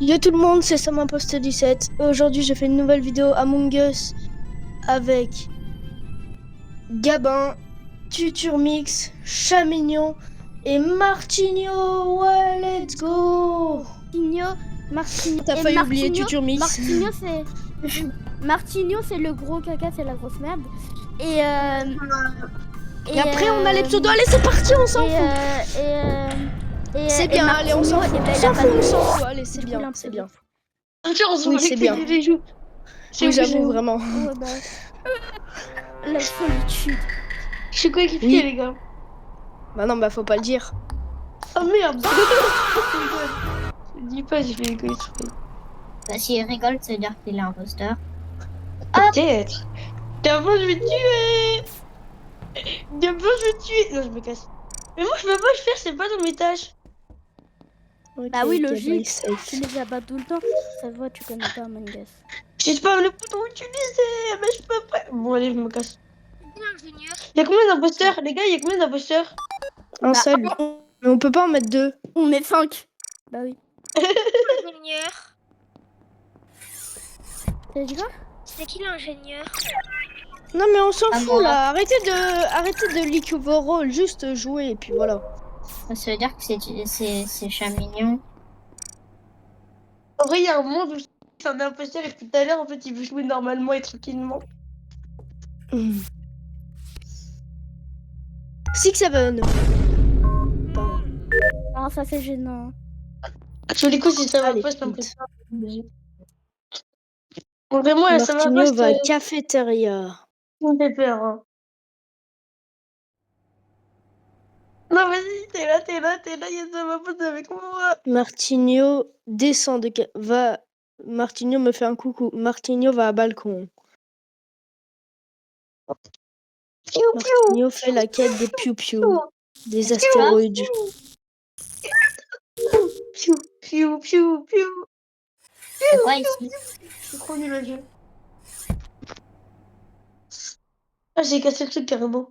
Yo tout le monde, c'est Sam Imposteur 17. Aujourd'hui, je fais une nouvelle vidéo Among Us avec Gabin, Tuturmix, Chamignon et Martinho. Ouais, let's go. Martinho. T'as failli oublier Tuturmix. Martinho, c'est le gros caca, c'est la grosse merde. Et après, on a les pseudos. Allez, c'est parti, on s'en fout. C'est bien, allez, on s'en fout. On s'en fout. Allez, c'est bien, c'est bien. Oui, c'est bien. Oui, j'avoue, vraiment. Ouais, bah, la solitude. Je suis coéquipier, les gars. Bah non, bah faut pas le dire. Oh merde. Je dis pas, j'ai fait coéquipier. Bah, s'il rigole, ça veut dire qu'il est imposteur. Peut-être. D'abord, je vais tuer. D'abord, je vais tuer. Non, je me casse. Mais moi, je peux pas le faire, c'est pas dans mes tâches. Okay, Bah oui, logique. safe. Tu les as pas tout le temps. Ça se voit, tu connais pas Among Us. J'ai pas le bouton utilisé, mais je peux pas. Bon, allez, je me casse. Y'a combien d'imposteurs, les gars? Y'a combien d'imposteurs? Un seul. Mais on peut pas en mettre deux. On est 5. Bah oui. Ingénieur. T'as dit quoi? C'est qui l'ingénieur? Non mais on s'en Ah, fout moi. là. Arrêtez de leak vos rôles, juste jouer et puis voilà. Ça veut dire que c'est Chamignon. En vrai, y'a un monde où c'est un imposteur et tout à l'heure, en fait, il veut jouer normalement et tranquillement. 6-7. Non, ça c'est gênant. Sur les coups, si ça va Allez, pas, c'est un peu vite. ça. Bon, vraiment, ça va pas, Martinho va à c'est... cafétéria. Ça me fait peur, hein. Non, vas-y, t'es là, y'a ça va pas avec moi. Martinho descend de va. Martinho me fait un coucou. Martinho va à balcon. Piou, piou. Martinho fait la quête des piou-piou. Des astéroïdes. Piou, piou, piou, piou. C'est quoi ici? C'est trop nul le jeu. Ah, j'ai cassé le truc carrément.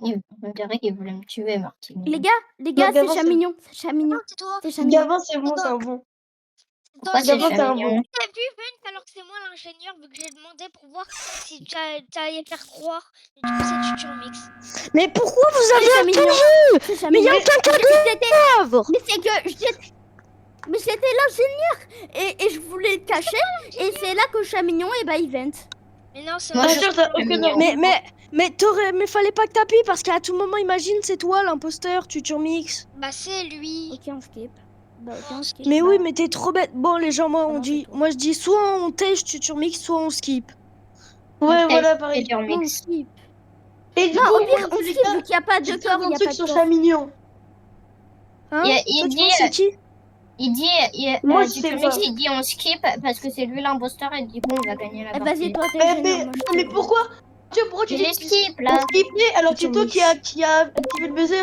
On dirait qu'il voulait me tuer, Martin. Les gars, Non, c'est Gabin, Chamignon. C'est Chamignon. C'est toi. C'est Chamignon. Gabin, c'est bon, c'est un bon. Pourquoi c'est Gabin, c'est un Chamignon? bon. T'as vu, Vent, alors que c'est moi l'ingénieur, vu que j'ai demandé pour voir si tu allais faire croire. Et du coup, c'est Tuturmix. Mais pourquoi vous avez un Chamignon. jeu? C'est Mais il y a Chamignon. aucun cadavre. Mais c'est que mais c'était l'ingénieur et je voulais le cacher et c'est là que Chamignon et bah il vente. Mais non, c'est Moi, moi. je Sûr, t'as aucun Chamignon. Mais fallait pas que t'appuies parce qu'à tout moment imagine c'est toi l'imposteur, Tuturmix. Bah, c'est lui. Ok, on skip. Bah ok, on skip. Mais Bah, oui, mais t'es trop bête. Bon les gens, moi Ah on non, dit, c'est toi. moi je dis soit on tèche Tuturmix, soit on skip. Ouais, Ok, voilà, pareil. c'est on Turmix. skip. Et du Non, coup, au pire, moi, on tous les skip gars, vu qu'il n'y a pas de j'ai corps, il un n'y a truc pas de sur corps. Chamignon. Hein? Il Toi, tu dit- penses c'est qui? Moi, je sais Turmix, pas. il dit on skip parce que c'est lui l'imposteur et du coup on va gagner la Eh, partie. vas-y, toi, t'es Mais, gênant, moi, je mais te- pourquoi? Pourquoi tu Je dis les skip là. on skipait alors que c'est toi qui a activé le buzzer?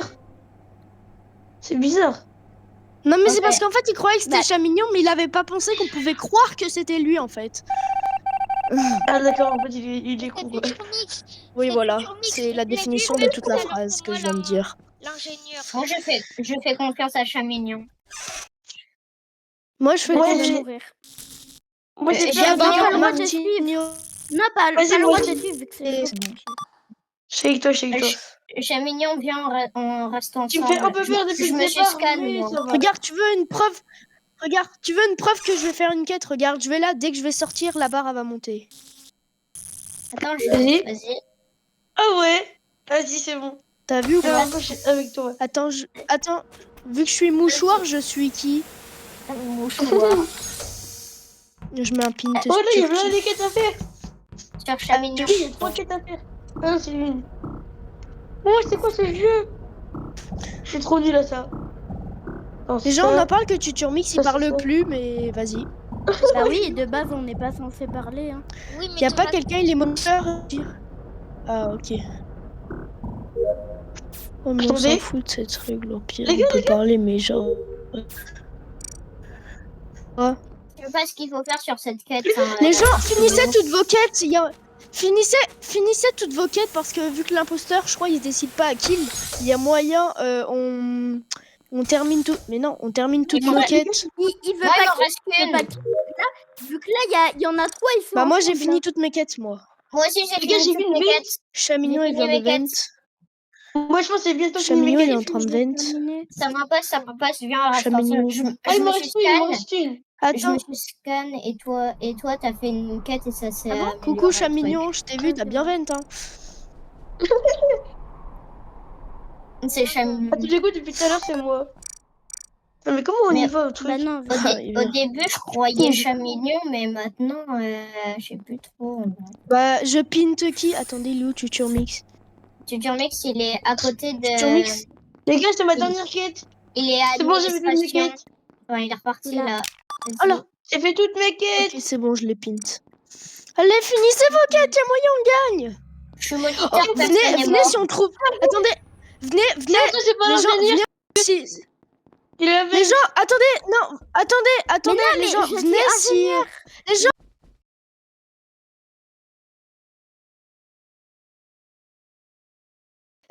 C'est bizarre. Non mais c'est Ok. parce qu'en fait il croyait que c'était Bah- Chamignon, mais il avait pas pensé qu'on pouvait croire que c'était lui en fait. Ah d'accord, en fait il est con quoi. Tuturmix. Oui C'est voilà, Tuturmix, c'est la je l'ai définition vu, de toute la alors phrase c'est que moi je viens de dire. l'ingénieur. Moi je fais confiance à Chamignon. Moi je fais Bah, Ouais, tu vas j'ai- mourir. Moi j'ai j'ai peur. Gabin, pas le droit de Martinho. suivre. Non, pas Vas-y, le moi droit de aussi. suivre vu que c'est Et- Je suis avec toi, je suis avec toi. Chamignon vient, on reste ensemble. Tu me fais un peu peur depuis je le me suis départ, scan, mais moi. ça va. Regarde, tu veux une preuve? Regarde, tu veux une preuve que je vais faire une quête? Regarde, je vais là, dès que je vais sortir, la barre elle va monter. Attends, Vas-y. vas-y. Ah ouais. Vas-y, c'est bon. T'as vu ou Je pas? vais je suis avec toi. Attends, vu que je suis mouchoir, je suis qui? Mouchoir. Je mets un pin Oh là, il y a plein de quêtes à faire. Sur Chamignon. Oui, il y a 3 quêtes à faire. Ah non, c'est une. Oh, c'est quoi ce jeu? Je suis trop nul à ça. Non, Les gens, on ça- en parle que Tuturmix il Ça, c'est parle ça. plus, mais vas-y. Bah oui, de base, on n'est pas censé parler. Hein. Oui, mais Y a pas t'auras- quelqu'un, il est moteur? Ah, ok. Oh, mais on s'en Attendez. fout de cette règle, au pire. Les gars, On peut parler, mais genre. Ouais. Je sais pas ce qu'il faut faire sur cette quête. Les gens, finissez toutes vos quêtes. Finissez toutes vos quêtes parce que vu que l'imposteur, je crois, il décide pas à kill. Il y a moyen, On termine tout. Mais non, on termine toute Moi, nos quêtes. Il veut Moi, il pas m'en reste qu'il veut pas qu'une. qu'il- Là, vu que là, il y en a 3, ils sont Bah moi j'ai ensemble, fini là. toutes mes quêtes moi. Moi aussi, j'ai Les gars, fini j'ai toutes vu mes une quêtes. Chamignon J'ai il vient fini de mes vent. quêtes. Moi, je pense que c'est bientôt fini Chamignon mes il est quêtes. en train de J'ai vent. terminé. Ça m'empêche, viens à la Chamignon. Ah, il je me me suis reste une, il me scan. reste une. Je me Attends. suis scan et toi, t'as fait une quête et ça s'est Ah bon amélioré Coucou le truc. Chamignon, je t'ai vu, t'as c'est bien vrai. vent hein. C'est Chamignon. Ah, tu l'écoutes depuis tout à l'heure, c'est moi. Non, mais comment on Mais y va au truc? Bah non, Au début, je croyais Chamignon, mais maintenant, je sais plus trop. Bah je pinte qui? Attendez Lou, Tuturmix. Tuturmix, il est à côté Tuturmix. de... Les gars, c'est ma Il- dernière quête. Il est à C'est bon, j'ai fait toutes mes administration. quêtes. Enfin, il est reparti Là. là. Oh là. J'ai fait toutes mes quêtes. Ok c'est bon, je les pinte. Allez, finissez vos quêtes, y'a moyen on gagne. Je suis moniteur, Oh, personne n'est venez mort. si on trouve. Attendez, venez, Attends, c'est pas les gens, l'ingénieur. venez si. Il avait. Les gens, attendez, non, attendez, non, les mais gens, je suis venez si. Les gens.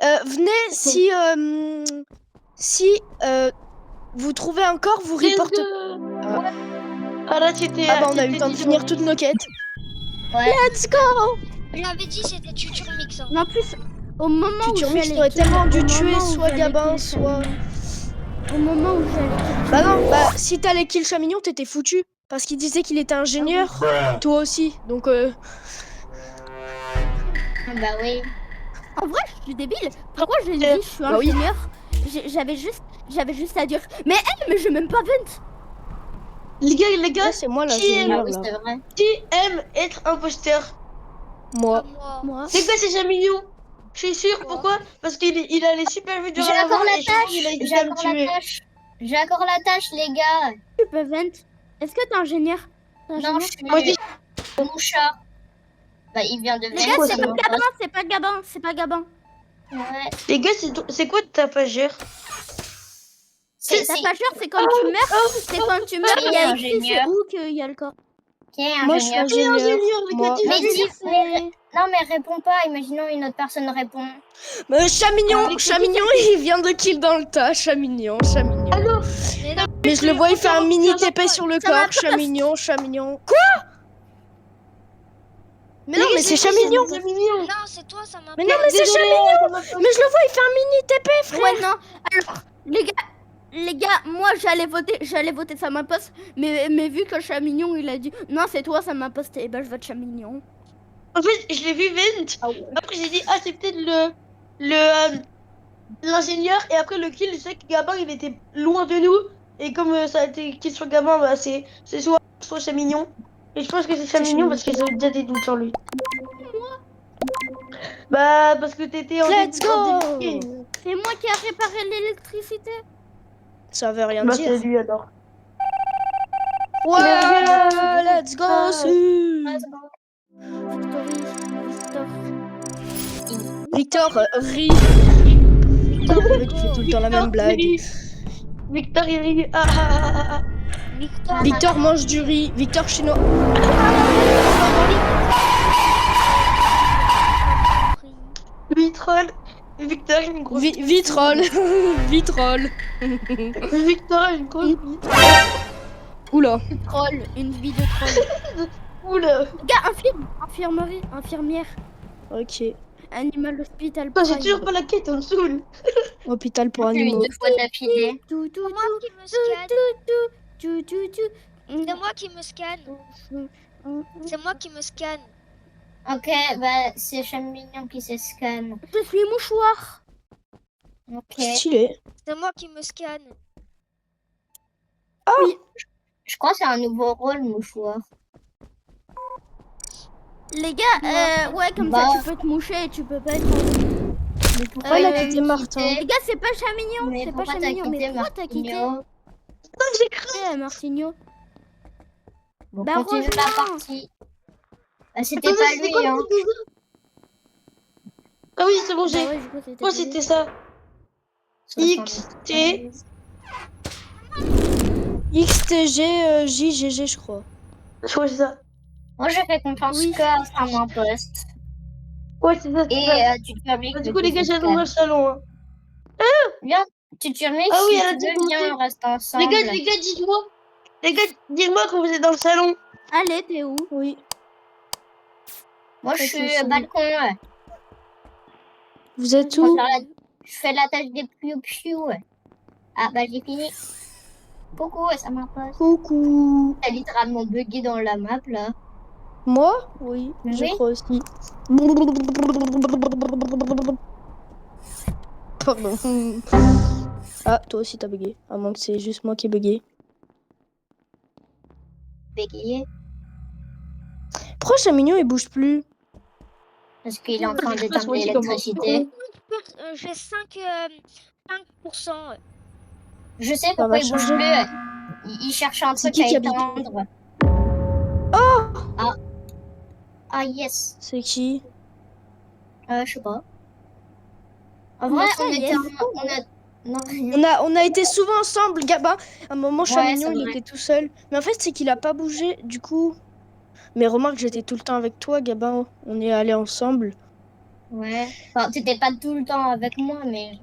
Venez si vous trouvez un corps, vous reportez. Ah là, c'était. Ah bah on a eu le c'était temps de dit finir toutes nos quêtes. Ouais. Let's go. Je l'avais dit, c'était Tuturmix. Hein. Mais en plus, au moment où Tuturmix j'allais t'aurais tellement dû au tuer moment où soit j'allais Gabin, kill soit. Chamignon. Au moment où j'allais. Bah non, bah si t'allais kill Chamignon, t'étais foutu. Parce qu'il disait qu'il était ingénieur. Toi aussi. Donc Bah oui. En vrai, je suis débile. Pourquoi j'ai dit je suis Bah oui. ingénieur? J'avais juste à dire. Mais j'ai même pas vent. Les gars, là, c'est moi Ah l'ingénieur oui, là. c'est vrai. qui aime être imposteur? Moi. Moi. Moi. C'est quoi, c'est Chamignon? Je suis sûre, pourquoi? Parce qu'il allait super vite J'ai vers l'avant encore la et je pense tâche. qu'il a été J'ai à me encore la tuer. tâche. J'ai encore la tâche, les gars. Tu peux vent. Est-ce que t'es ingénieur? Non, je suis Moi, je dis- mouchard. Bah, il vient de Les venir, gars, quoi, c'est ça pas va Gabin, c'est pas Gabin, c'est pas Gabin. Ouais. Les gars, c'est quoi ta pageur? C'est Ta pageur, c'est quand tu meurs. C'est quand tu meurs, il y a écrit c'est ingénieur. où qu'il y a le corps. qui est Moi je suis ingénieur. ingénieur. les Moi. gars, Mais dis- dis, non, mais réponds pas. Imaginons une autre personne répond. Chamignon, il vient de kill dans le tas. Chamignon. Alors, Mais non, Mais je le vois, il fait un mini Ça TP va sur le Ça va corps. pas. Chamignon. Quoi? Mais non, les mais gars, c'est Chamignon. Chamignon. non, c'est toi, ça m'a Mais non, mais c'est Désolé, Chamignon. ça m'a pas- Mais je le vois, il fait un mini TP, frère. Ouais, non. Alors, les gars, moi j'allais voter ça m'imposte. Mais vu que Chamignon il a dit non, c'est toi, ça m'imposte. Et ben je vote Chamignon. En fait, je l'ai vu vent. Après, j'ai dit, ah, c'est peut-être l'ingénieur. Et après, le kill, je sais que Gabin, il était loin de nous. Et comme ça a été kill sur Gabin, bah, c'est soit Chamignon. Et je pense que c'est Chamignon parce que j'avais déjà des doutes sur lui. Bah, parce que t'étais en Let's début- en go. début de game. C'est moi qui a réparé l'électricité. Ça veut rien Bah, dire. c'est lui alors. Ouais, let's go. su. Victor, rit. Le mec fait tout le temps la même blague. Victor, il rit. Ah, ah, ah, ah, ah. Victor. Victor mange du riz. Victor chinois. Lui, il troll. Victor, il a une grosse Vitrol. Vitrol. Victor a une grosse bite. Oula. Troll, une vie de troll. Oula. Gars, infirmerie, infirmière, Ok. animal hospital. Putain, j'ai prime. toujours pas la quête, on me saoule. Hôpital pour Plus animaux. 2 fois d'affilée. Tout, tout, C'est moi tout, qui me scanne. tout, tout, tout. C'est moi qui me scanne. C'est moi qui me scanne. Ok, bah, c'est Chamignon qui se scanne. Je suis mouchoir. Ok. Stylé. C'est moi qui me scanne. Je crois que c'est un nouveau rôle, mouchoir. Les gars, ouais, comme Bah. ça tu peux te moucher et tu peux pas être. Mais pourquoi là, il t'étais m'a Martin. quitté? Les gars, c'est pas Chamignon, Mais c'est pas pourquoi t'as Chamignon. Mais quitté pourquoi t'as quitté Martigno? J'ai cru. Martigno? Bon, Bah, continue la rejoins. partie. Bah, c'était pas C'était lui, quoi, hein. le déjà Ah oui, c'est bon, j'ai. Bah ouais, je crois que Moi, c'était c'était ça. XT. XTG JGG, je crois. Je crois que c'est ça. Moi, je fais confiance Oui. qu'à mon poste. Ouais, c'est ça. c'est Et ça. tu te fabriques. Bah, du coup, les gars, j'attends dans le salon. Hein. Viens, Tuturmix, Ah oui, si elle a tu veux, dit viens, on reste ensemble. les gars, dites-moi. Les gars, dites-moi quand vous êtes dans le salon. Allez, t'es où? Oui. Moi, je Ok, suis c'est au bon. balcon. Ouais. Vous êtes Je où? fais la tâche des piou-piou. Ouais. Ah, bah, j'ai fini. Coucou, ça m'impose. Coucou. T'as littéralement bugué dans la map, là. Moi? Oui, Mais je oui. crois aussi. Pardon. Ah, toi aussi t'as bugué. À moins que c'est juste moi qui ai bugué. Bégayé. Pourquoi Chamignon il bouge plus? Parce qu'il est en train Je sais pas, d'éteindre moi aussi, comment. l'électricité. J'ai 5%. Je sais Ça pourquoi va il bouge changer. plus. Il cherche un C'est truc à qui a bugué? éteindre. Ah, yes. C'est qui? Je sais pas. En Comment vrai, ça, on était yes? Non, rien. On a été souvent ensemble, Gabin. À un moment, Ouais, Chamignon, c'est il vrai. était tout seul. Mais en fait, c'est qu'il a pas bougé, du coup. Mais remarque, j'étais tout le temps avec toi, Gabin. On est allés ensemble. Ouais. Enfin, t'étais pas tout le temps avec moi, mais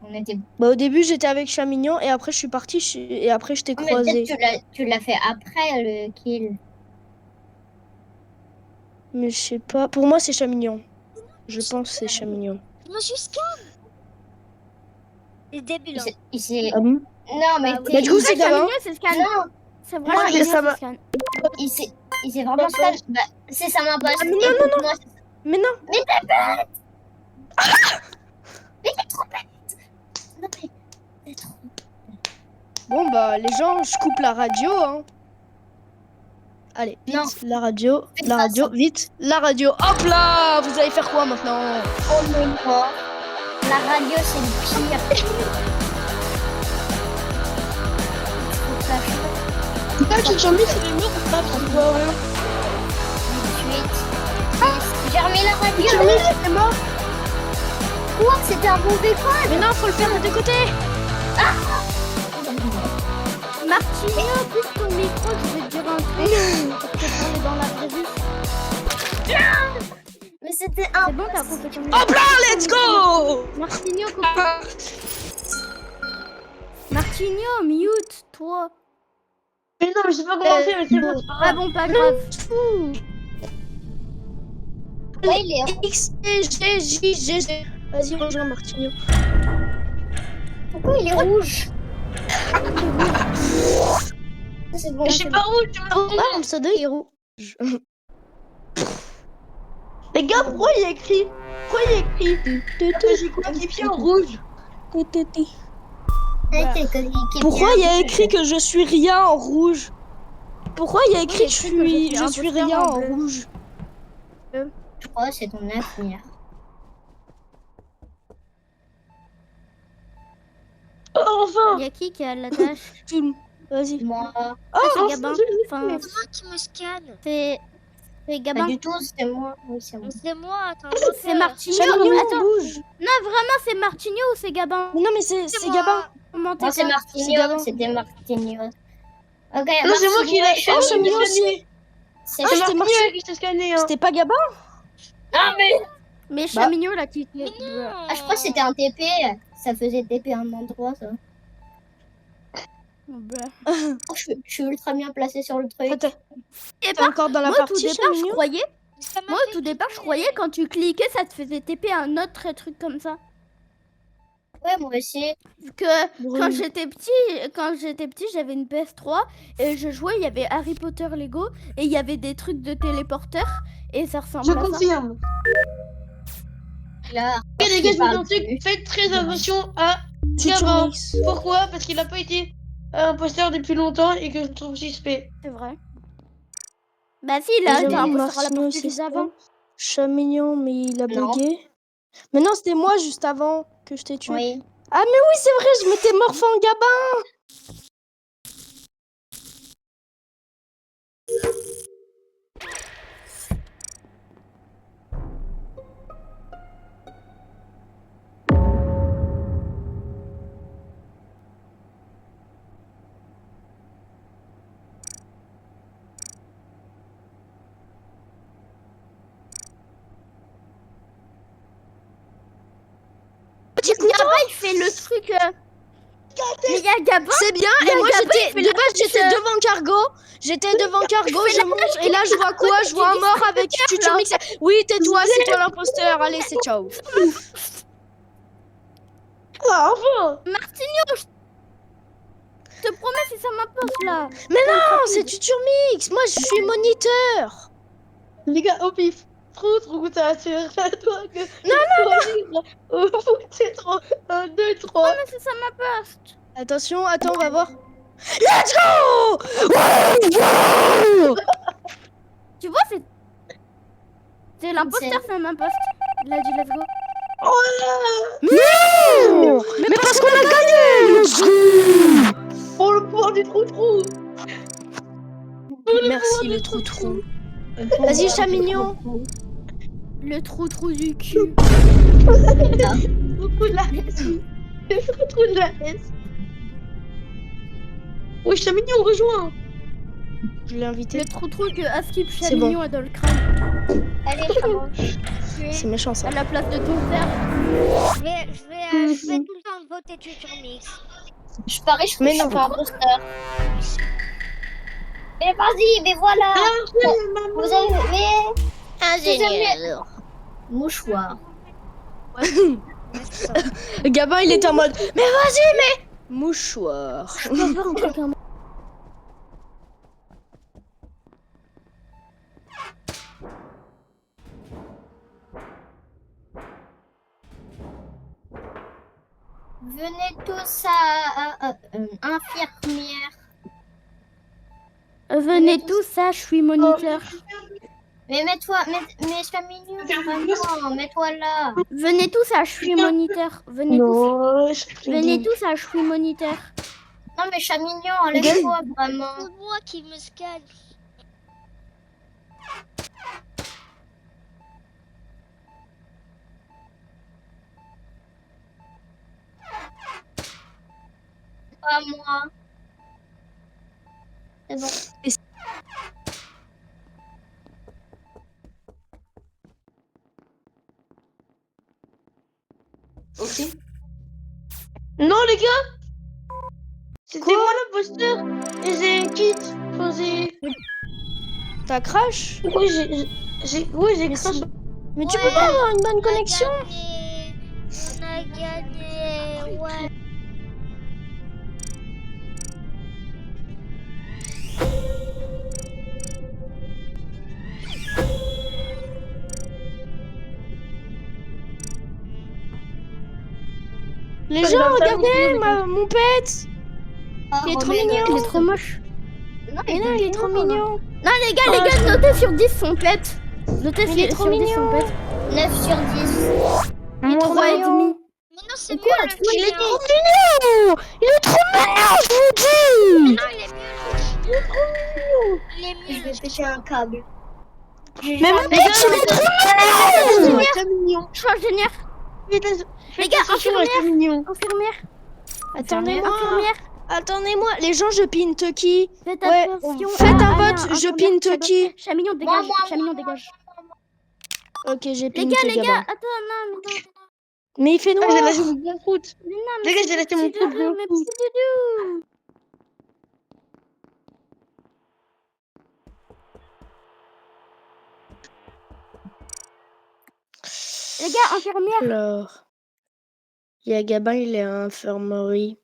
on était. Bah, au début, j'étais avec Chamignon et après, je suis partie et après, je t'ai Oh, mais peut-être croisé. tu l'as fait après le kill. Mais je sais pas. Pour moi, c'est Chamignon. Je pense que c'est Chamignon. Je me suis scan. C'est débile. Hein. Il s'est. Ah bon? Non, mais Bah oui. Bah, du coup, C'est c'est vrai, Gabin. Chamignon, c'est scan. Non, C'est vrai, Moi, Chamignon, ça c'est m'a- scan. il s'est vraiment scan. Bah, c'est ça m'impasse. Ah, mais non, Écoute-moi. Mais non. Mais t'es bête. Mais t'es trop bête. Non, mais t'es trop. Bon, bah, les gens, je coupe la radio, hein. Allez, vite, Non. la radio, Fais la ça, radio, ça. vite, la radio. Hop là! Vous allez faire quoi maintenant? Oh mais non. La radio, c'est le pire. Ah, tu t'en mets, c'est le mur ou pas? Je vois rien. 18. J'ai remis la radio. Tu mets, c'est mort. Quoi? C'était un mauvais code. Mais non, faut le faire des deux côtés. Martinio, coupe ton micro, je vais te dire un truc. Parce que parler dans la vraie vie. Mais c'était C'est un. bon, t'as coupé ton micro. Hop là, let's go! Martinio, coupe. Martinio, mute, toi. Mais non, mais je sais pas comment faire, mais c'est bon, c'est pas Ah grave. bon, pas grave. Ouais, il est. X, G, J, G, G. Vas-y, rejoins Martinho. Pourquoi il est rouge? C'est bon. Mais je sais pas où, tu me rends. Ah, le pseudo est rouge. Les gars, pourquoi il y a écrit? Pourquoi il y a écrit? J'ai coéquipier en rouge. Pourquoi il y a écrit que je suis rien en rouge? Pourquoi il y a écrit que je suis rien en rouge? Je crois que c'est ton avenir. Oh, enfin! Y'a qui a la tâche? Vas-y. Moi, Ah, Oh, c'est Gabin. Enfin, C'est moi qui me scanne. c'est pas Gabin. du tout, c'est moi. Oui, c'est moi. C'est moi, attends. C'est Martinio. Chamignon, Attends, bouge. non, vraiment, c'est Martinio ou c'est Gabin? Mais non, mais c'est moi. Gabin. Comment t'es Moi, c'est pas- Martinho. C'était Martinho. Ok, Non, c'est moi qui l'ai. Oh, Chamignon aussi. C'est Ah, C'est c'était Martinho Martinio. qui s'est scanné, hein. C'était pas Gabin? Ah, mais. Mais Bah. Chamignon l'a quitté. Mais non. Ah, je crois que c'était un TP. Ça faisait TP à un endroit, ça. Bah. Oh, je suis ultra bien placé sur le truc. Attends, Et t'es encore dans la Moi, au tout partie, départ, je Chamignon? croyais. Ça m'a Moi, fait au tout départ, je quitter. croyais quand tu cliquais, ça te faisait TP un autre truc comme ça. Ouais, moi aussi. Que Brune. quand j'étais petit, j'avais une PS3 et je jouais, il y avait Harry Potter Lego et il y avait des trucs de téléporteur et ça Je ressemblait à ça. confirme. Là. Ok, les gars, je vous parle dis un truc. plus. Faites très attention à Future Gabin. Mix. Pourquoi? Parce qu'il a pas été imposteur depuis longtemps et que je le trouve suspect. C'est vrai. Bah si, là, J'avoue, t'es un peu sur la Martinho, partie c'est juste ça. avant. Chamignon, mais il a Non. bugué. Mais non, c'était moi juste avant que je t'ai tué. Oui. Ah, mais oui, c'est vrai, je m'étais morphe en Gabin. Petit couteau. Gabin, il fait le truc. Mais il y a Gabin. C'est bien, et moi j'étais de base j'étais devant Cargo. J'étais devant Cargo, je monte et là je vois quoi? Je vois un mort avec Future Mix. Oui, tais-toi, c'est toi l'imposteur. Allez, c'est ciao. Ah, enfin. Martignon, je te promets, c'est ça ma poste là. Mais non, c'est Future Mix. Moi je suis moniteur. Les gars, au pif. Trop, ça assure à toi que. Non. Au foot, c'est trop. 1, 2, 3. Mais c'est ça ma poste. Attention, attends, on va voir. Let's go! Wow! Tu vois, c'est l'imposteur, c'est ma poste. Il a dit let's go. Oh là. Non! Mais parce qu'on a gagné! Let's go! Oh, le pouvoir du trou. Merci le trou. Vas-y, chat mignon. Le trou du cul. Trop de la S. Trop de la S. Oui, chat mignon, rejoins. Je l'ai invité. Le trou que Askip C'est Chamignon a dans le crâne. Allez, je commence. C'est méchant ça. À la place de ton père. Je vais tout le temps voter Future Mix. Je parie, je Mais suis non. pas imposteur. Mais vas-y, mais voilà. Vous avez Ingénieur. mouchoir. Gabin, il était en mode. Mais vas-y, mais. Mouchoir. Venez tous à infirmière. Venez tous, ça, je suis moniteur. Mais mets-toi, mais Chamignon, vraiment, mets-toi là. Venez tous, ça, je suis moniteur. Venez tous. Non, Venez tous, ça, je suis moniteur. Non mais Chamignon, lève-toi vraiment. C'est moi qui me scanne. Pas moi. C'est bon. Ok. Non, les gars. C'était moi l'imposteur. Et j'ai quitte. Enfin, j'ai. T'as crash? Oui, j'ai crash. Mais tu peux pas avoir une bonne connexion? On a gagné. Ouais. Les gens, regardez mon pet! Il est trop mignon! Il est trop moche. Non, Mais non, il est trop mignon! Non, les gars, notez sur 10 son pet. Notez Il est trop sur 10 son mignon. pet. 9 sur 10. Il est 3,5. Mais non, c'est Quoi, mieux le Il est chien. trop mignon! Il est trop mignon, je vous dis! Non, il est mieux le chien. Il est Je mieux vais le chien. péter un câble. Mais mon pet, il est trop mignon! C'est mignon. Je suis ingénieur. Les gars, c'est mignon. Infirmière. Attendez-moi! Infirmière. Attendez-moi! Les gens, je pine Tucky! Faites Ouais, attention. faites un à vote, la je infirmière pine qui a Tucky! d'autres- Chamignon, dégage. Moi. Chamignon, dégage. Ok, j'ai Les pine gars, Gabin. attends, non. Mais il fait noir! J'ai lâché mon bon foot. Mais non, Les gars, j'ai c'est laissé mon mon petit foot doudou, de mes fou. petits doudous. Les gars, infirmière. Alors. Il y a Gabin, il est à l'infirmerie.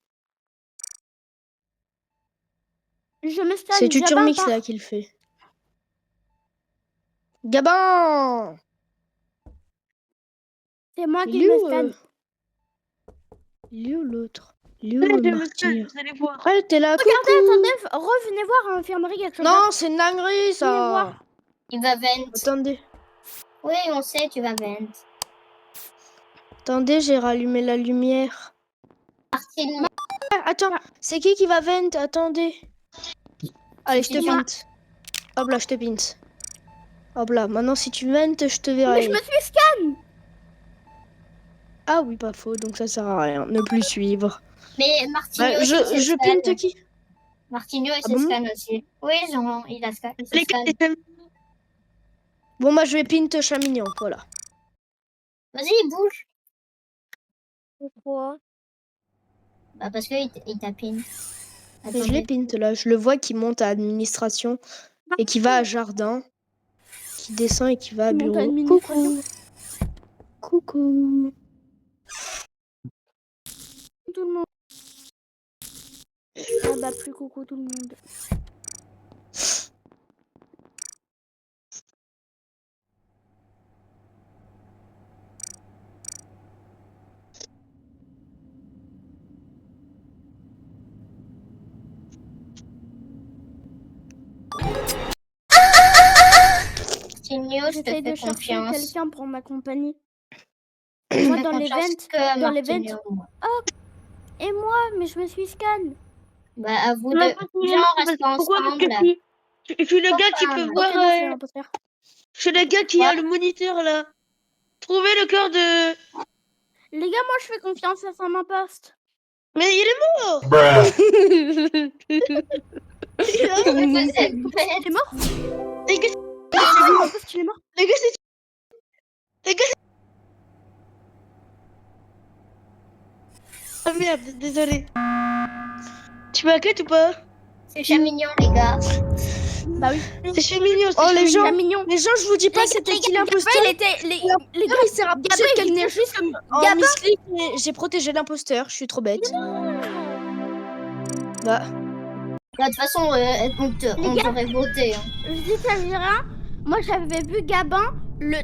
Je me stun. C'est Tuture Gabin Mix part. là qui le fait. Gabin! C'est moi qui Il est me où, scan. il est où l'autre? Il est où le martyr? Vous allez voir. Ouais, t'es là, Regardez, coucou! attendez, revenez voir à l'infirmerie quelque chose. Non, c'est une dinguerie Venez ça! voir. Il va vent. Attendez, Oui, on sait, tu vas vent. attendez, j'ai rallumé la lumière. Martine, Ah, attends, c'est qui va vent? Attendez. Allez, je te C'est moi. pinte. Hop là, je te pinte. Hop là, maintenant si tu ventes, je te Mais verrai. je me suis scan. Ah oui, pas faux, donc ça sert à rien. Ne plus suivre. mais Martigno, Ouais, il se je scanne. pinte qui? Martigno, il Ah se bon scanne aussi. Oui, il a scanné. Il se Les gars, scanne. Bon, moi je vais pinte chat mignon, voilà. Vas-y, bouge. Pourquoi? Bah parce qu'il t'a pin. Mais je l'ai pint là, je le vois qui monte à administration et qui va à jardin, qui descend et qui va à Qui monte à bureau. administration. Coucou. Tout le monde. Ah bah plus coucou tout le monde. Signo, je te J'essaye de fais chercher confiance. quelqu'un pour m'accompagner. Moi dans l'event. Et moi, mais je me suis scan. Bah à vous On va deux. pas finir Viens, on parce reste que pourquoi? Parce que ensemble. je suis le gars qui peut Ok, voir. Ok, non, c'est l'imposteur. Je suis le gars qui a Ouais. le moniteur là. Trouvez le corps de. Les gars, moi je fais confiance à ça m'imposte. Mais il est mort. Vous êtes Il bêtes. est mort. Les gars, Ça m'imposte, il est mort. les gars, c'est. Les gars, c'est. Ah merde, désolé. Tu m'inquiètes ou pas? C'est Chamignon, les gars. Bah oui. C'est chez Mignon, c'est Oh, chez les Mignon. gens, Mignon. les gens, je vous dis pas c'était qui l'imposteur. Gabin, il était. Les gars, Il s'est rapproché de il venait quelqu'un juste. en Gabin. misclick et j'ai protégé l'imposteur, je suis trop bête. Bah, De toute façon, on t'aurait voté. Hein. Je dis ça veut dire rien. Moi j'avais vu Gabin le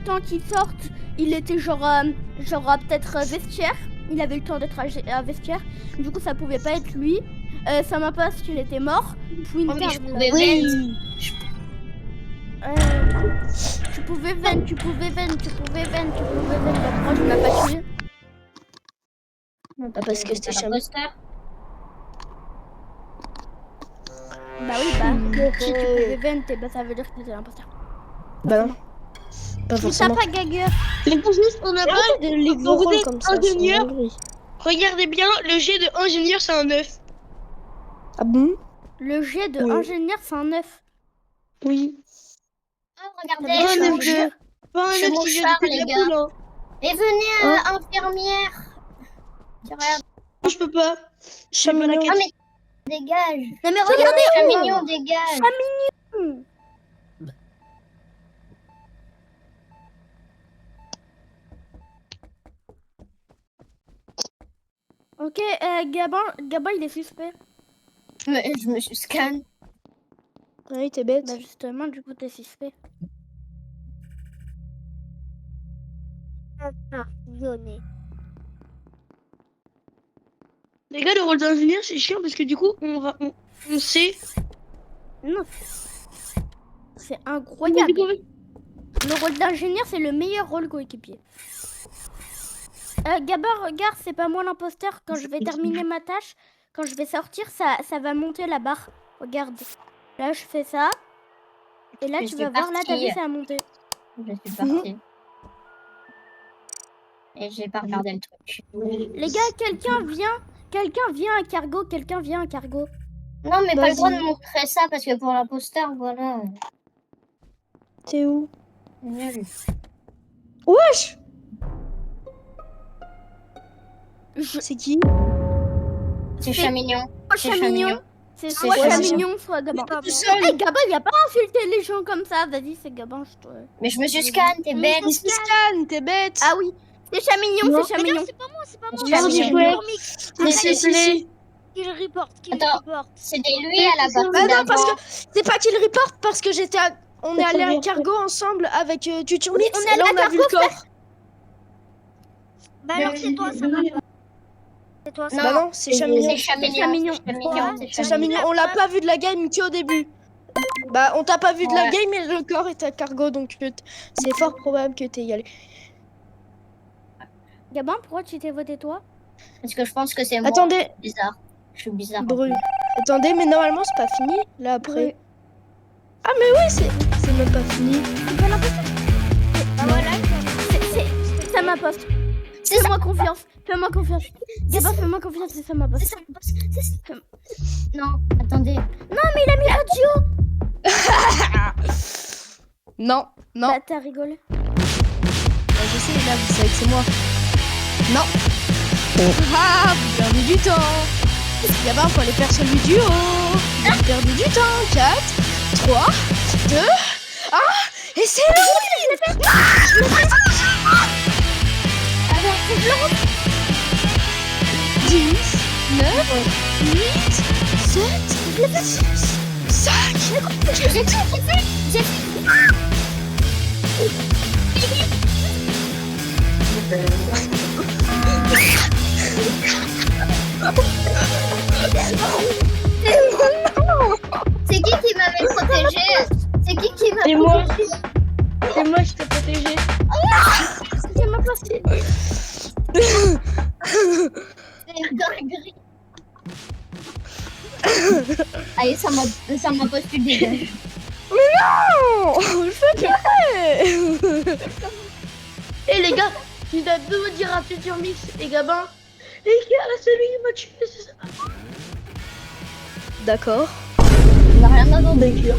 temps qu'il sorte, il était genre peut-être vestiaire. Il avait le temps d'être à vestiaire. Du coup ça pouvait pas être lui. Ça m'a pas qu'il était mort. Puis une Oh, mais je carte, pouvais oui. tu pouvais vendre. Bah, pourquoi je m'as pas tué? parce que c'était Chamignon. l'imposteur. Bah oui, bah si tu pouvais vendre, bah ça veut dire que c'était l'imposteur. Bah non. Pas Si t'as forcément. pas Gagger. Les cousins, on a pas. Des livres Quand vous rôles êtes comme ça. c'est ingénieur, une dinguerie. regardez bien, le jet de ingénieur c'est un 9. Ah bon? Le jet de Oui. ingénieur c'est un 9. Oui. Oh, regardez, Pas un je 9 mon char. Pas un Je 9 mon qui vient char, du cul de les la gars. poule, hein. Et venez, infirmière. Tu regardes. Non, je peux pas. Chamignon. Ah, mais dégage. Non mais regardez, Chamignon, dégage. ok, Gabin il est suspect. Je me suis scan. Oui, t'es bête. Bah justement, du coup t'es suspect. Les gars, le rôle d'ingénieur c'est chiant parce que du coup, on sait. Non. C'est incroyable. Du coup, Le rôle d'ingénieur c'est le meilleur rôle coéquipier. Gabin, regarde, c'est pas moi l'imposteur. Quand je vais terminer ma tâche, quand je vais sortir, ça va monter la barre. Regarde. Là je fais ça. Et là Je tu suis vas voir, là t'as vu partie. ça a monté. Je suis partie. Et j'ai pas regardé le truc. Les gars, quelqu'un vient à cargo, Non, mais pas Vas-y. le droit de montrer ça parce que pour l'imposteur, voilà. T'es où? Nul. Wesh! Je- C'est qui? C'est Chamignon. C'est Chamignon. C'est C'est soit Chamignon. Chamignon, soit Gabin. Pas moi. Hey, Gabin, il a pas insulté les gens comme ça. Vas-y, c'est Gabin, je te... Mais je me suis scan, t'es bête. Mais c'est Scan, t'es bête! Ah oui, c'est Chamignon, Non. c'est Chamignon. C'est pas moi, c'est pas moi. C'est Chamignon. C'est Ouais. Formix. Ah, si. Qu'il reporte, Attends. C'était lui à la partie Ah non, parce d'avant. que c'est pas qu'il reporte, parce que j'étais on est Ça allé à vient. cargo ensemble avec Tuturmix on est et allé là à on a vu le corps. Bah alors c'est toi, ça va pas. C'est toi, ça Non. Bah non, c'est Chamignon. C'est Chamignon. Chamignon. C'est Chamignon. C'est Chamignon, on l'a pas vu de la game qu'au début. Bah on t'a pas vu de la Ouais. game et le corps est à cargo donc c'est fort probable que t'es y allé. Gabin, pourquoi tu t'es voté toi? Parce que je pense que c'est moi. Attendez, Bizarre. Je suis bizarre. Bru. Attendez, mais normalement c'est pas fini là après. Oui. Ah mais oui, c'est même pas fini. Ah voilà, ça m'imposte. Fais-moi confiance, fais-moi confiance. Gabin, fais-moi confiance, c'est ça m'imposte. C'est ça, c'est ça. Non, attendez. Mais il a mis radio. Non, non. Bah t'as rigolé. Je sais, là vous savez que c'est moi. Non. Ah, vous perdez du temps. Gabin, faut aller faire celui du haut. Vous perdez du temps. 4, 3, 2, 1. Et c'est lui. 10, 9, 8, 7, 6, 5. C'est qui m'avait protégé? C'est qui m'a C'est moi. protégé? C'est moi, je t'ai protégé. C'est ma partie. C'est une dinguerie. Allez, ça m'a pas su dégager. Non, je fais plus. Eh les gars, je dois de dire à Future Mix et Gabin. Les gars, c'est lui qui m'a tué, c'est ça. D'accord. On n'a rien à voir d'écrire.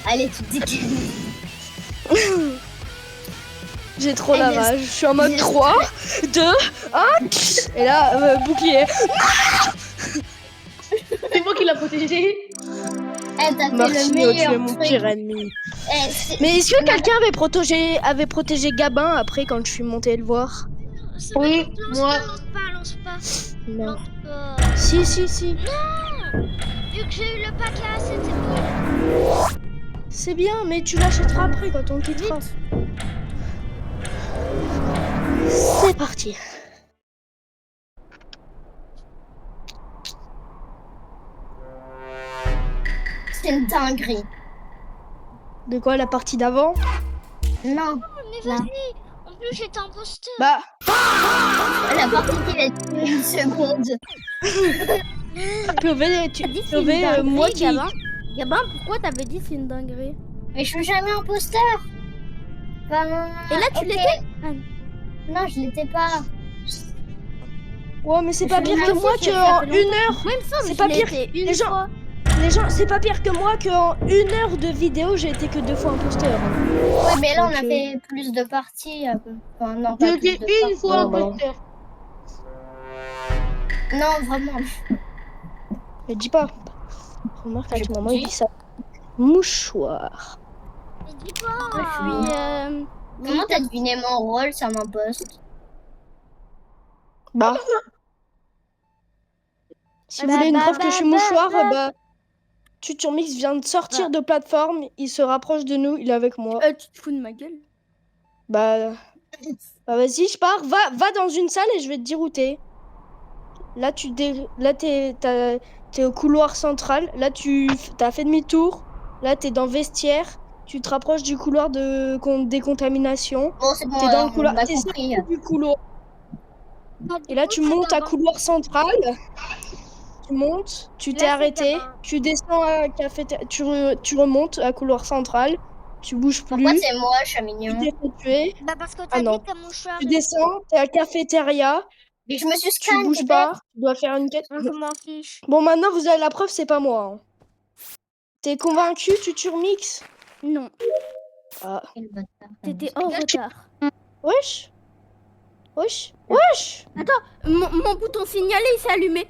Allez, tu te dégages. J'ai trop la rage. Je suis en mode 3, 2, 1. Et là, bouclier. C'est moi qui l'a protégé. Eh, t'as fait Merci, le tu es meilleur mon truc. pire ennemi. Eh, Mais est-ce que quelqu'un avait protégé Gabin après quand je suis montée le voir? C'est Oui, bon, moi. lance pas. Non. Lance pas. Si. Vu que j'ai eu le paquet, c'était bon. C'est bien, mais tu l'achèteras après quand on quittera. C'est parti. c'est une dinguerie. De quoi, la partie d'avant? Non, Mais vas-y. En plus, j'étais imposteur. Bah, la partie qui va être une seconde. moi qui... Gabin, pourquoi t'avais dit c'est une dinguerie? Mais je suis jamais imposteur. Enfin, Et là, tu ok. l'étais? Non, je l'étais pas. Ouais, mais c'est pas Je pire l'ai que aussi, moi ça fait qu'en longtemps. 1 heure. Moi, il me semble, C'est je pas l'ai pire. été une Les gens- fois. Les gens, c'est pas pire que moi qu'en 1 heure de vidéo, j'ai été que 2 fois imposteur. Oui, mais là, on a Ok. fait plus de parties. Enfin, non, pas plus J'étais de une parties. fois bah non. imposteur. Non, vraiment. Mais dis pas. Remarque, à Je tout moment, dis. il dit ça. Mouchoir. Mais dis pas. Comment t'as deviné mon rôle, ça m'imposte? Bah. Si vous voulez une preuve que je suis mouchoir, bah. Tuturmix vient de sortir de plateforme, il se rapproche de nous, il est avec moi. Tu te fous de ma gueule? Bah vas-y, je pars. Va dans une salle et je vais te dire où t'es. Là, t'es au couloir central. Là, t'as fait demi-tour. Là, t'es dans vestiaire. Tu te rapproches du couloir de décontamination. Bon, c'est bon, T'es dans le couloir. on a T'es compris. sorti du couloir. Et là, tu montes à couloir central. Tu montes. Tu t'es Là, c'est arrêté. Gabin. Tu descends à cafétéria. Tu remontes à couloir central. Tu bouges plus. Pourquoi c'est moi, je suis Tu mignon? t'es fait tuer. Bah parce que Ah t'as non. dit que mon choix. Tu descends. T'es à cafétéria. Mais je me suis Tu scanné, bouges t'es pas, tu dois faire une quête. Je m'en fiche. Bon, maintenant vous avez la preuve, c'est pas moi. Hein. T'es convaincu, tu turmix? Non, Ah. bête. Quel bâtard. t'étais en retard. Wesh. Wesh. Mon bouton signalé, il s'est allumé.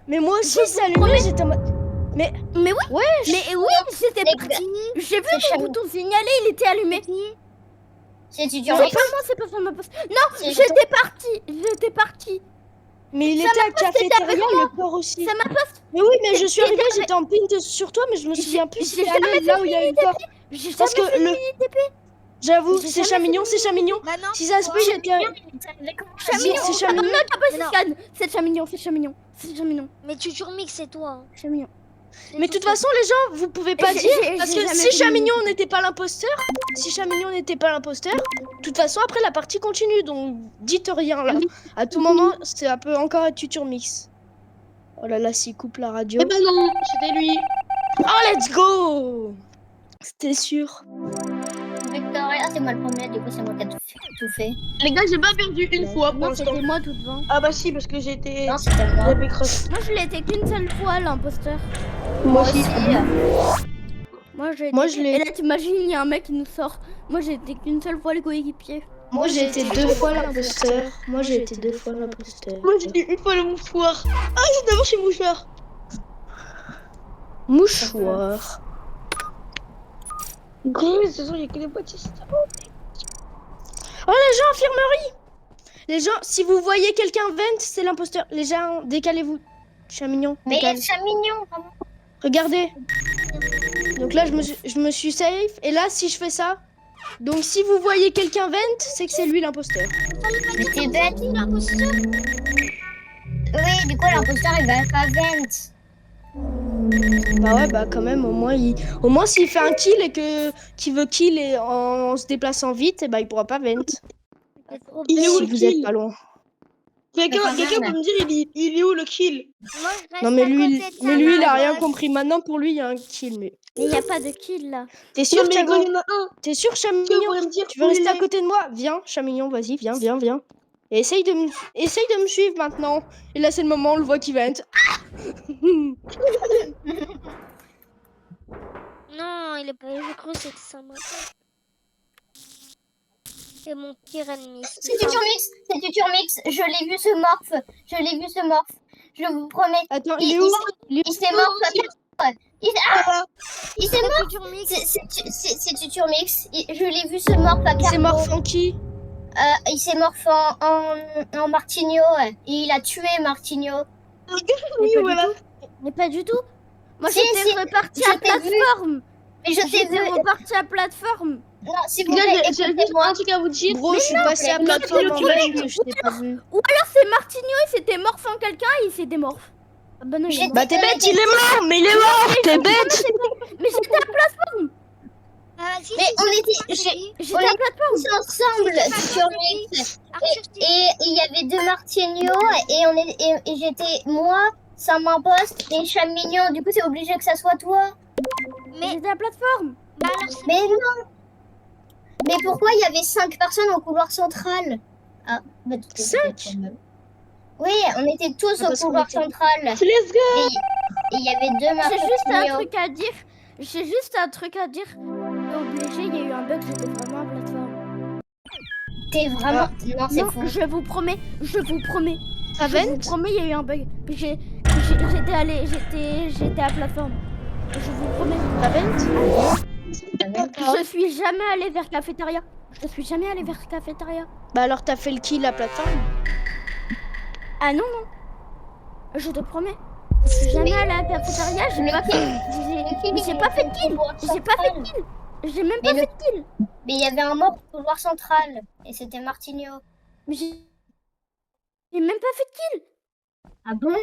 Mais moi aussi, Je ça vous allumé, promets. j'étais en mode... Mais oui, Wesh. mais oui, j'étais Les parti. J'ai vu c'est mon chelou. bouton signalé, il était allumé. C'est tu C'est pas moi, c'est pas sur ma poste. Non, C'est- j'étais parti. Mais il Ça était à poste était cafétéria, avec le corps aussi. Ça m'a pas. Mais oui, mais je suis J'étais arrivée, avec- j'étais en pinte sur toi, mais je me souviens plus si j'ai t'es allé jamais là où il y a eu le corps. J'ai Parce jamais que fait le... de TP. J'avoue, J'ai c'est jamais Chamignon, c'est Chamignon. Bah non. Si ça se peut, j'étais... Chamignon. c'est Chamignon. Non, t'as pas Mais non. scan. C'est Chamignon. C'est Chamignon. Mais tu turmix, c'est toi. Chamignon. Mais de toute façon, les gens, vous pouvez pas J'ai- dire. j'ai- Parce j'ai que jamais si fait Chamignon n'était pas l'imposteur, de toute façon, après, la partie continue. Donc, dites rien là. À tout moment, ça peut encore être Tuturmix. Oh là là, s'il coupe la radio. Eh ben non, c'était lui. Oh, let's go! C'était sûr. Victoria, c'est moi le premier, du coup, c'est moi qui ai tout fait. Les gars, j'ai pas perdu une fois pour Non, l'instant. c'était moi tout devant. Ah bah si, parce que j'étais... Non, c'était moi. J'avais crush. Moi, je l'ai été qu'une seule fois, l'imposteur. Moi aussi. Moi, Moi, je l'ai- Et là, t'imagines, il y a un mec qui nous sort. Moi, j'ai été qu'une seule fois le coéquipier. Moi j'ai été 2 fois l'imposteur. Moi j'ai été 2 fois l'imposteur. Moi j'ai été une fois le mouchoir. Ah, d'abord je suis mouchoir. Mouchoir. Gros, ce soir j'ai que des potes. Oh les gens, infirmerie. Les gens, si vous voyez quelqu'un vent, c'est l'imposteur. Les gens, décalez-vous. Chat mignon, Mais décale. c'est mignon, vraiment. Regardez. Donc là, je me suis safe. Et là, si je fais ça. Donc si vous voyez quelqu'un vent, c'est que c'est lui l'imposteur. Mais t'es bête. L'imposteur. Oui, du coup, l'imposteur, il va pas vent. Bah ouais, bah quand même, au moins s'il fait un kill et qu'il veut kill et en se déplaçant vite, et bah il pourra pas vent. Il est où Si le vous êtes kill? pas loin. Quelqu'un Enfin, peut me dire il est où le kill? Moi, je reste Non mais à lui, côté de mais lui il a Sama rien Boss. compris. Maintenant pour lui il y a un kill. Mais Mais il n'y a pas de kill là. t'es sûr, Non mais Thiago? quand il y en a un, T'es sûr, chat tu mignon? pourrais me dire Tu veux où il rester à est? côté de moi? Viens, chat mignon, vas-y, viens. Et essaye de me suivre maintenant. Et là c'est le moment, on le voit qui vent. Non, il est pas. Je crois que c'était Sama Boss. C'est mon pire ennemi. C'est Tuturmix, c'est Tuturmix. Je l'ai vu ce morph. Je vous promets. Attends, il est où? Il s'est morph. Il s'est morph. Tuturmix. C'est Tuturmix. Je l'ai vu ce morph à Il s'est Carbo. mort Francky. Il s'est morph en Martigno. Et il a tué Martigno. Oui, voilà. Mais pas du tout. Moi Si, j'étais si, reparti je à t'ai vu. plateforme. Mais je t'ai vu. J'étais reparti à plateforme. Non, s'il vous Les plaît, gars, j'ai juste écoutez-moi. un truc à vous dire. Gros, je suis passé à mais plateforme non, en mais vent, je t'ai pas vu. Ou alors c'est Martigno, il s'était morph en quelqu'un et il s'est démorph. Ah bah non, il est J'étais- mort. Bah t'es bête, il est mort, mais il est mort, t'es bête. Mais j'étais à plateforme. Ah, si, Mais si, on si, était- si, j'ai- si. J'étais à plateforme. Tous ensemble, Tuturmix. Et il y avait deux Martigno et j'étais moi, Sam Post et Chat Mignon. Du coup, c'est obligé que ça soit toi. Mais J'étais à plateforme. bah alors c'est Mais non. Mais pourquoi il y avait 5 personnes au couloir central? Ah, bah, tout est 5? peut-être même. Oui, on était tous Ah, au parce qu'on couloir était- central. Let's go. Et il y avait deux J'ai juste un Martigno. truc à dire. J'ai juste un truc à dire. Obligé, il y a eu un bug, j'étais vraiment à plateforme. T'es vraiment. Non, c'est Non, fou. je vous promets. Ça Je vous vent? promets, il y a eu un bug. J'étais à plateforme. Je vous promets. Ça vent? Je suis jamais allée vers cafétéria. Bah alors t'as fait le kill à plateforme? Ah non, non. Je te promets. Je suis jamais allée à la cafétéria. J'ai pas fait de kill. J'ai même pas fait de kill. Mais il y avait un mort au couloir central. Et c'était Martigno. Mais j'ai même pas fait de kill. Ah bon?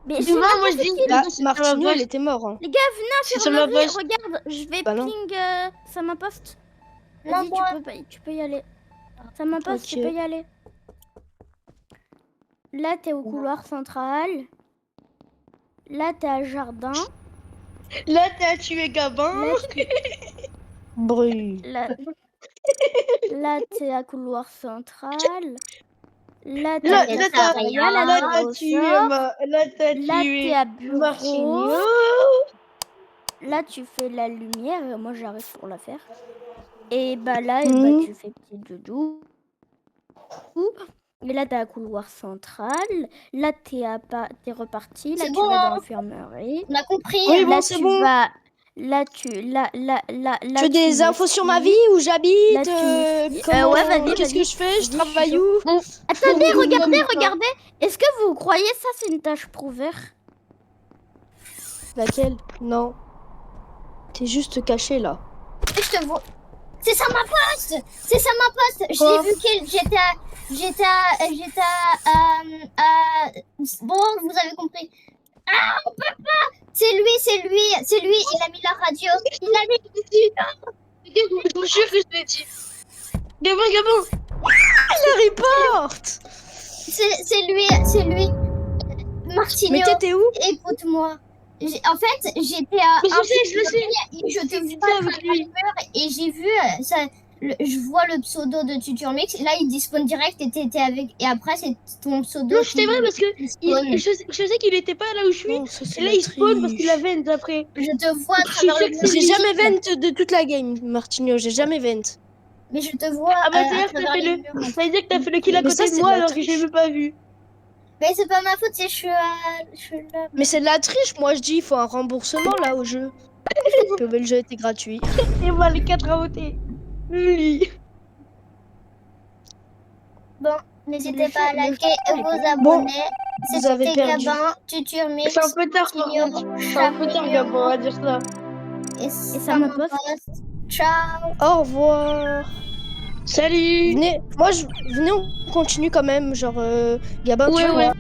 Mais Tu j'ai vois, même moi pas je fait dis. de kill. Bah c'est Martigno Sama il était mort. Hein. Les gars, venez à C'est Sama infirmerie. Boss. Regarde, je vais Bah non. ping Sama Post. Non, Vas-y, moi. tu peux y aller. Sama Post, tu Ok. peux y aller. Là, t'es au couloir central. Là, t'es à jardin. Là, t'as tué Gabin. Là, Brûle. là t'es à couloir central. Là, t'es Là, à là, cafétéria, t'as- là, Là, t'es t'as au tué. sort. Là, t'as Là, t'es tué. à bureau. Martigno. Là, tu fais la lumière. Et moi, j'arrive pour la faire. Et bah là, tu fais petit doudou. Et là, t'es à couloir central. Là, t'es reparti. Là, C'est tu bon, vas hein. dans l'infirmerie. On a compris. Oui, Là, bon, c'est bon. Là, tu Tu veux des infos sur ma vie, où j'habite, Là, comment, ouais, vas-y, qu'est-ce vas-y. que je fais, je Vas-y, travaille je suis où? Attendez, Bon, regardez. Est-ce que vous croyez ça, c'est une tâche prouver? Laquelle? Non. T'es juste caché là. Je te vois. C'est ça ma poste. Quoi? J'ai vu j'étais à. Bon, vous avez compris. Ah, on peut pas. C'est lui. Il a mis la radio. Il a mis. Je vous jure que je l'ai dit. Gabin. Le report! C'est lui. Martigno. Mais t'étais où? Écoute-moi. En fait, j'étais à. Mais je le sais. Je te J'étais vois avec lui. et j'ai vu ça. Je vois le pseudo de Tuturmix. Là, il dispone direct et t'étais avec. Et après, c'est ton pseudo. Non, c'était vrai parce que spawn. je sais qu'il était pas là où je suis. Non, ça, c'est Et là, la il spawn parce triche. qu'il a vent après. Je te vois à Je suis travers sûre le que c'est J'ai lui. jamais vent de toute la game, Martigno, j'ai jamais vent. Mais je te vois. Ah bah, à c'est-à-dire que travers t'as fait les le... murs. Ça veut dire que t'as fait le kill à Mais côté ça, de c'est moi de la alors que j'ai triche. même pas vu. Mais c'est pas ma faute, c'est je suis là. Mais c'est de la triche, moi je dis, il faut un remboursement là au jeu. Le jeu était gratuit. Et moi, les 4 à voter. Lui. Bon, n'hésitez pas à liker et vous Bon, abonner. vous avez C'était perdu. Gabin, Tuturmix, C'est un peu tard par Tigno, contre. C'est un peu tard, Gabon, on va dire ça. et ça me pose. Ciao. Au revoir. Salut. Venez, venez, on continue quand même, genre, Gabin, tu Ouais, vois. ouais.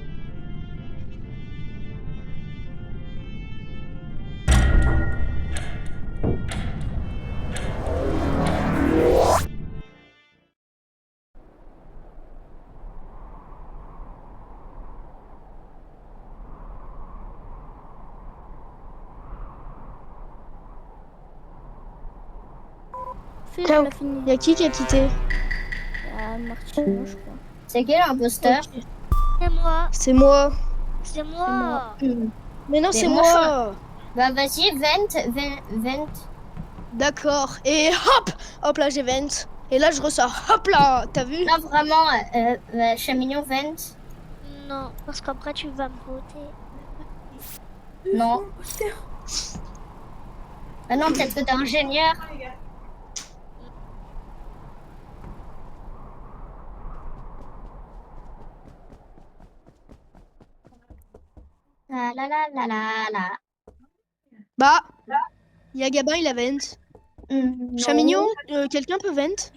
Fais, Ciao. je l'ai fini. Y'a qui a quitté? Martino, je crois. C'est qui l'imposteur? Ok. C'est moi. C'est moi. C'est moi. Mais non, C'est c'est mon moi. Bah vas-y, vent. D'accord. Et hop, hop là, j'ai vent. Et là, je ressors. Hop là, t'as vu? Non, vraiment, Chamignon, vent. Non, parce qu'après tu vas me voter. Non. Ah non, peut-être que t'es ingénieur. La. Bah, y'a Gabin, il a vent. Non. Chamignon, quelqu'un peut vent?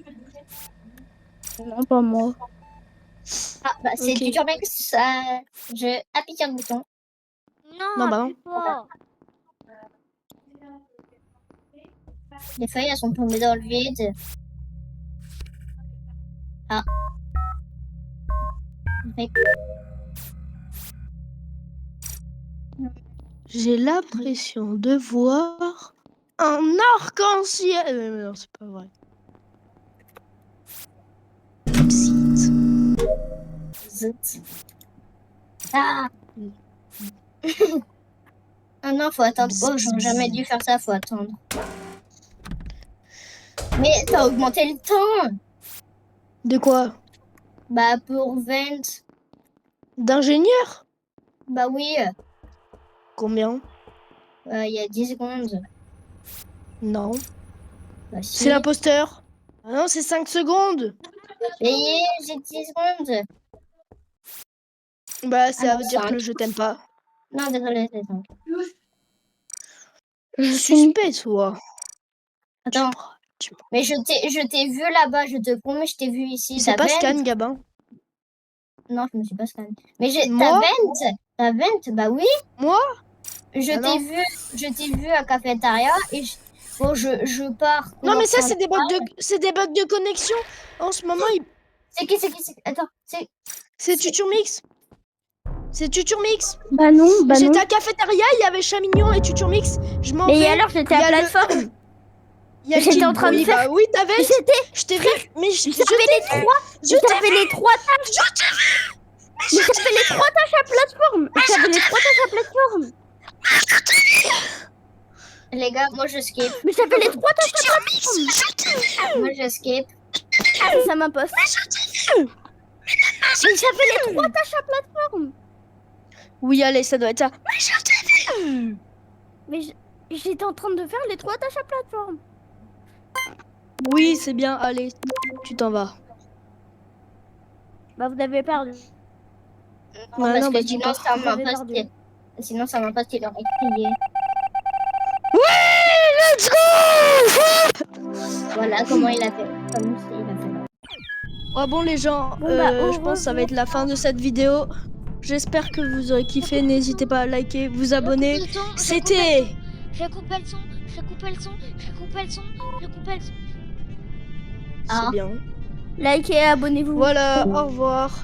Non, pas moi. Ah, bah c'est Ok. Tuturmix. Je appuie sur le bouton. Non, bah non. appuie pas. Les feuilles, elles sont tombées dans le vide. Ah. Mais J'ai l'impression de voir un arc-en-ciel. Non, c'est pas vrai. Zit. zut. Ah. Ah non, faut attendre. Oh, j'aurais jamais dû faire ça, faut attendre. Mais t'as augmenté le temps. De quoi? Bah pour vent. D'ingénieur? Bah oui, Combien? il y a 10 secondes. Non. Bah si. C'est l'imposteur. Ah non, c'est 5 secondes. Et j'ai 10 secondes. Bah, ça non, veut dire que cinq. le jeu t'aime pas. Non, désolé, c'est 5. Suspect, toi. Attends. Tu Mais je t'ai vu là-bas, je te promets, je t'ai vu ici. c'est T'as pas vent? scan, Gabin. Non, je me suis pas scanné. Mais Moi? T'as vent? Bah oui. Moi? Je Ah non. t'ai vu à cafétéria et bon, je pars. Non, mais ça, commencer c'est des bugs de connexion. En ce moment, C'est qui? Attends, c'est Tuturmix. C'est Tuturmix. Bah non, J'étais à cafétéria, il y avait Chamignon et Tuturmix. Je m'en vais. Mais alors, j'étais il y à a le- plateforme. Il y a J'étais qui? en train de Oui, faire- bah oui, t'avais. Je t'ai vu. Mais J'avais les trois. J'avais les trois tâches. Mais j'avais les trois tâches à plateforme. J'avais les trois tâches à plateforme. les gars, moi je skip. Mais j'avais les trois tâches à plateforme. Moi je skip. Ça m'impose. Mais j'avais les trois tâches à plateforme. Oui, allez, ça doit être ça. Mais j'étais en train de faire les trois tâches à plateforme. Oui, c'est bien. Allez, tu t'en vas. Bah vous avez perdu. Ouais, parce non, que bah, dis sinon pas. ça Vous avez m'impose. perdu. Sinon ça m'impose qu'il aurait crié. Let's go! Voilà comment il a fait. Comme s'il a fait. Oh bon les gens, Bon, bah, au je pense que ça va revoir. être la fin de cette vidéo. J'espère que vous aurez kiffé. N'hésitez pas à liker, vous abonner. C'était... Je vais couper le son. C'est bien. Likez et abonnez-vous. Voilà, au revoir.